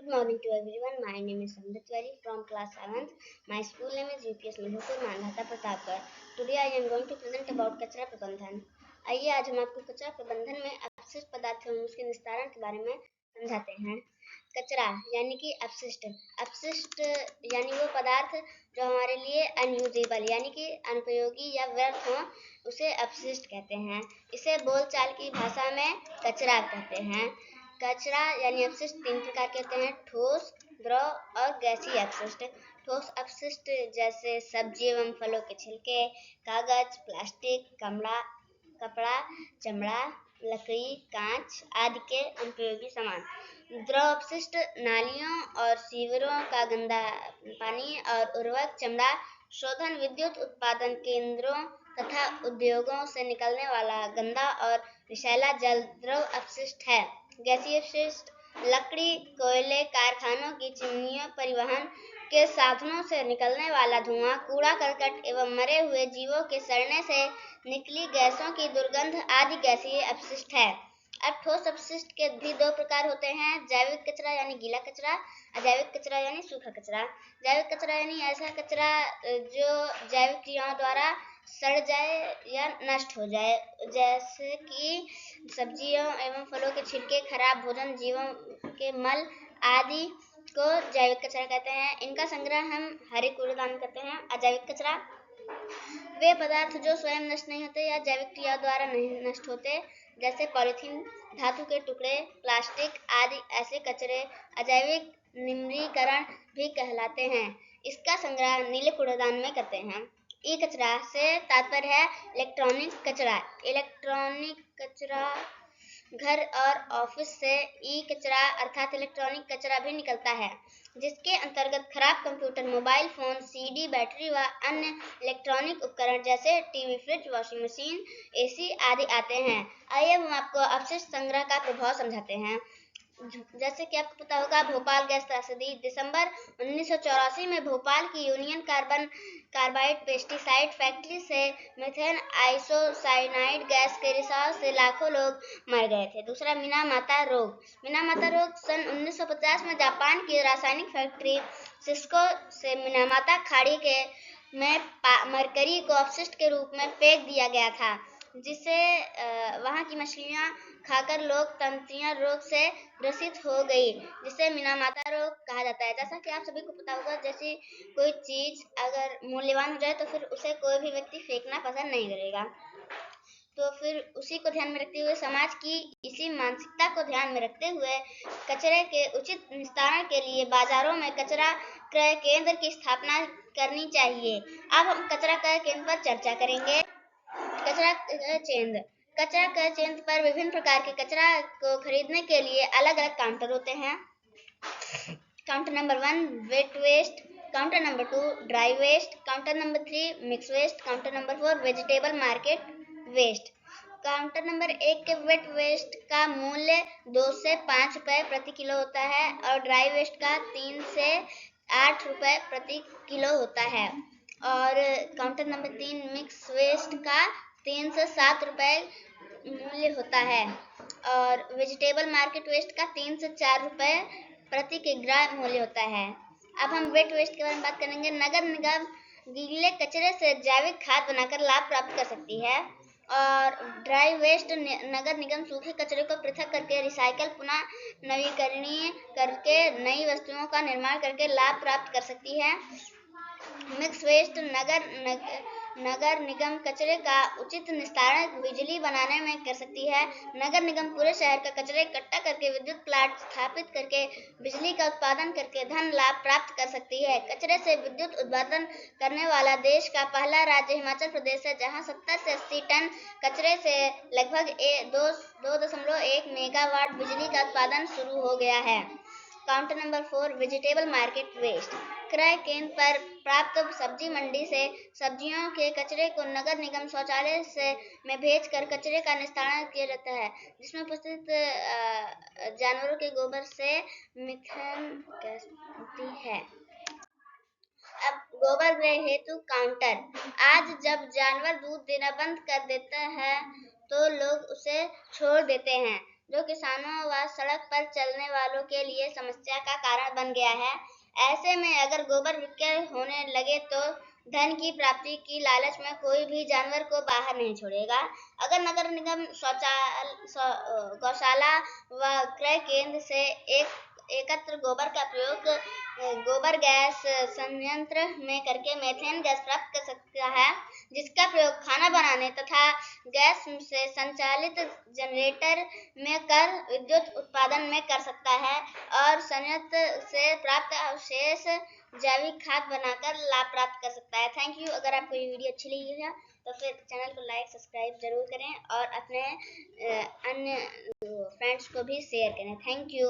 Good morning to everyone. My name is Samrit Veri from class 7th. My school name is UPS Madhupur Manhata Pratapgarh. Today I am going to present about कचरा प्रबंधन. आइए आज हम आपको कचरा प्रबंधन में अपशिष्ट पदार्थ एवं उसके निस्तारण के बारे में समझाते हैं. कचरा यानी कि अपशिष्ट. अपशिष्ट यानी वो पदार्थ जो हमारे लिए अनयूजेबल यानी कि अनुपयोगी या व्यर्थ हो, उसे अपशिष्ट कहते हैं. इसे बोलचाल की भाषा में कचरा कहते हैं. कचरा यानी अपशिष्ट तीन प्रकार के होते हैं: ठोस, द्रव और गैसीय अपशिष्ट. ठोस अपशिष्ट जैसे सब्जी एवं फलों के छिलके, कागज, प्लास्टिक, कपड़ा, चमड़ा, लकड़ी, कांच आदि के अनुपयोगी सामान. द्रव अपशिष्ट नालियों और सीवरों का गंदा पानी और उर्वरक, चमड़ा, शोधन, विद्युत उत्पादन केंद्रों तथा उद्योगों से निकलने वाला गंदा और विषैला जल द्रव अपशिष्ट है. गैसीय अपशिष्ट लकड़ी, कोयले, कारखानों की चिमनियों, परिवहन के साधनों से निकलने वाला धुआं, कूड़ा करकट एवं मरे हुए जीवों के सड़ने से निकली गैसों की दुर्गंध आदि गैसीय अपशिष्ट है. अब ठोस अपशिष्ट के भी दो प्रकार होते हैं: जैविक कचरा यानी गीला कचरा, अजैविक कचरा यानी सूखा कचरा. जैविक कचरा यानी ऐसा कचरा जो जैविक क्रियाओं द्वारा सड़ जाए या नष्ट हो जाए, जैसे कि सब्जियों एवं फलों के छिलके, खराब भोजन, जीवों के मल आदि को जैविक कचरा कहते हैं. इनका संग्रह हम हरे कूड़ेदान में करते हैं. अजैविक कचरा वे पदार्थ जो स्वयं नष्ट नहीं होते या जैविक क्रिया द्वारा नहीं नष्ट होते, जैसे पॉलीथीन, धातु के टुकड़े, प्लास्टिक आदि. ऐसे कचरे अजैविक निम्नीकरण भी कहलाते हैं. इसका संग्रह नीले कूड़ेदान में करते हैं. ई कचरा से तात्पर्य है इलेक्ट्रॉनिक कचरा. इलेक्ट्रॉनिक कचरा घर और ऑफिस से ई कचरा अर्थात इलेक्ट्रॉनिक कचरा भी निकलता है, जिसके अंतर्गत खराब computer, mobile phone, CD, battery व अन्य इलेक्ट्रॉनिक उपकरण जैसे TV, fridge, washing machine, AC आदि आते हैं. आइए हम आपको अपशिष्ट संग्रह का प्रभाव समझाते हैं. जैसे कि आपको पता होगा, भोपाल गैस त्रासदी. दिसंबर 1984 में भोपाल की यूनियन कार्बाइड पेस्टिसाइड फैक्ट्री से मीथेन आइसोसाइनाइड गैस के रिसाव से लाखों लोग मर गए थे. दूसरा, मिनामाता रोग. मिनामाता रोग सन 1950 में जापान की रासायनिक फैक्ट्री सिस्को से मिनामाता खाड़ी के में मरकरी को अपशिष्ट के रूप में फेंक दिया गया था, जिससे वहां की मछलियां खाकर लोग तंत्रिया रोग से ग्रसित हो गई, जिसे मिनामाता रोग कहा जाता है. जैसा कि आप सभी को पता होगा, जैसे कोई चीज अगर मूल्यवान हो जाए तो फिर उसे कोई भी व्यक्ति फेंकना पसंद नहीं करेगा. तो फिर उसी को ध्यान में रखते हुए, समाज की इसी मानसिकता को ध्यान में रखते हुए कचरे के उचित निस्तारण के लिए बाजारों में कचरा क्रय केंद्र की स्थापना करनी चाहिए. अब हम कचरा क्रय केंद्र पर चर्चा करेंगे. कचरा क्रय केंद्र पर विभिन्न प्रकार के कचरा को खरीदने के लिए अलग अलग काउंटर होते हैं. Counter number 1 wet waste, counter number 2 dry waste, counter number 3 mix waste, counter number 4 vegetable market waste. Counter number 1 के वेट वेस्ट का मूल्य 2 से 5 रुपए प्रति किलो होता है और ड्राई वेस्ट का 3 से 8 रुपए प्रति किलो होता है. और काउंटर नंबर 3 मिक्स वेस्ट का 3 से 7 रुपए मूल्य होता है और वेजिटेबल मार्केट वेस्ट का 3 से 4 रुपए प्रति किलोग्राम मूल्य होता है. अब हम वेट वेस्ट के बारे में बात करेंगे. नगर निगम गीले कचरे से जैविक खाद बनाकर लाभ प्राप्त कर सकती है और ड्राई वेस्ट नगर निगम सूखे कचरे को पृथक करके रिसाइकल, पुनः नवीकरणीय करके नई वस्तुओं का निर्माण करके लाभ प्राप्त कर सकती है. मिक्स वेस्ट नगर निगम कचरे का उचित निस्तारण बिजली बनाने में कर सकती है. नगर निगम पूरे शहर का कचरा इकट्ठा करके विद्युत प्लांट स्थापित करके बिजली का उत्पादन करके धन लाभ प्राप्त कर सकती है. कचरे से विद्युत उत्पादन करने वाला देश का पहला राज्य हिमाचल प्रदेश है, जहां 70 से 80 टन कचरे से लगभग 2.1 मेगावाट बिजली का उत्पादन शुरू हो गया है. Counter number 4 vegetable market waste. क्रय केंद्र पर प्राप्त सब्जी मंडी से सब्जियों के कचरे को नगर निगम शौचालय में भेजकर कचरे का निस्तारण किया जाता है, जिसमें उपस्थित जानवरों के गोबर से मीथेन गैस बनती है. अब गोबर ग्रह हेतु काउंटर. आज जब जानवर दूध देना बंद कर देता है तो लोग उसे छोड़ देते हैं. जो किसानों व सड़क पर चलने वालों के लिए समस्या का कारण बन गया है। ऐसे में अगर गोबर विक्रय होने लगे तो धन की प्राप्ति की लालच में कोई भी जानवर को बाहर नहीं छोड़ेगा। अगर नगर निगम गौशाला व क्रय केंद्र से एकत्र गोबर का प्रयोग गोबर गैस संयंत्र में करके मीथेन गैस प्राप्त कर सकता है, जिसका प्रयोग खाना बनाने तथा गैस से संचालित जनरेटर में कर विद्युत उत्पादन में कर सकता है और संयंत्र से प्राप्त अवशेष जैविक खाद बनाकर लाभ प्राप्त कर सकता है। Thank you. अगर आपको ये वीडियो अच्छी लगी है तो फिर चैनल को लाइक सब्सक्राइब जरूर करें और अपने अन्य फ्रेंड्स को भी शेयर करें। Thank you.